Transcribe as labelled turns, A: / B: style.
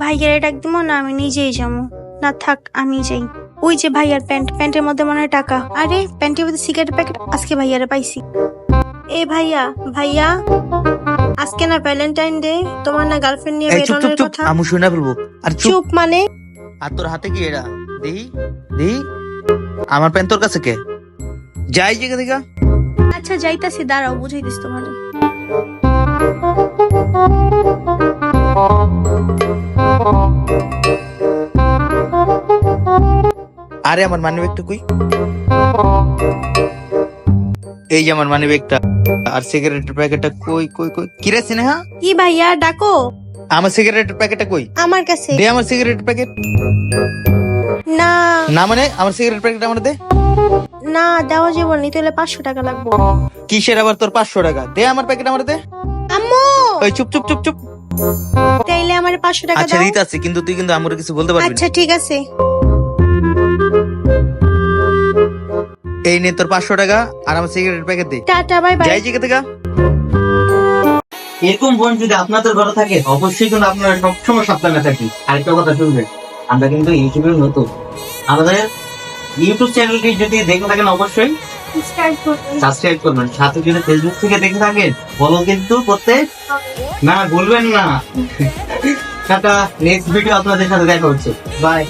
A: ভাইয়ারে ডাক দিব না আমি নিজেই যাবো? না থাক আমি যাই। ওই যে ভাইয়ার প্যান্টের মধ্যে মনে হয় টাকা। আরে প্যান্টের মধ্যে সিগারেট প্যাকেট, আজকে ভাইয়ারে পাইছি। এ ভাইয়া ভাইয়া, আজকে না ভ্যালেন্টাইন ডে, তোমার না গার্লফ্রেন্ড নিয়ে
B: এই চুপ চুপ
A: বেরোনোর
B: চুপ,
A: কথা?
B: আমি শুনে ফেলবো। আর চুপ।
A: চুপ মানে?
B: আর তোর হাতে কি এরা? দেহি দেহি, আমার প্যান তোর কাছে কে? যাই জায়গা থেকে।
A: আচ্ছা যাইতাছি, দাঁড়াও বুঝাইতেছি তোমার।
B: আরে আমার মানি ব্যাগটা কই? এই যে আমার মানি ব্যাগটা। আর সিগারেটের প্যাকেটটা কই কই কই? কি রে স্নেহা?
A: কি ভাইয়া ডাকো?
B: আমার সিগারেটের প্যাকেটটা কই?
A: আমার কাছে।
B: দে আমার সিগারেটের প্যাকেট।
A: না
B: না মানে আমার সিগারেট প্যাকেট আমার দে।
A: না, দেওয়া যাবে না, তাহলে 500 টাকা লাগবে।
B: কিসের আবার তোর 500 টাকা? দে আমার প্যাকেট আমার দে।
A: আম্মু,
B: ওই চুপ চুপ চুপ চুপ।
A: তাইলে আমার 500 টাকা
B: আচ্ছা
A: দাও।
B: দিতাছি, কিন্তু তুই কিন্তু আমার কিছু বলতে পারবি না।
A: আচ্ছা ঠিক আছে।
B: এই নে তোর 500 টাকা আর আমার সিগারেট প্যাকেট দে।
A: Tata bye bye.
B: যাই জায়গা থেকে।
C: এরকম বোন যদি আপনাদের ঘরে থাকে অবশ্যই কিন্তু আপনারা সবসময় সাবধানে থাকি। আরেকটা কথা শুনবেন, আমরা কিন্তু ইউটিউবের নতুন, আমাদের ইউটিউব চ্যানেলটি যদি দেখে থাকেন অবশ্যই সাবস্ক্রাইব করবেন। সাথে যদি ফেসবুক থেকে দেখে থাকেন ফলো কিন্তু করতে না ভুলবেন না। টাটা, নেক্সট ভিডিও আপনাদের সাথে দেখা হচ্ছে। বাই।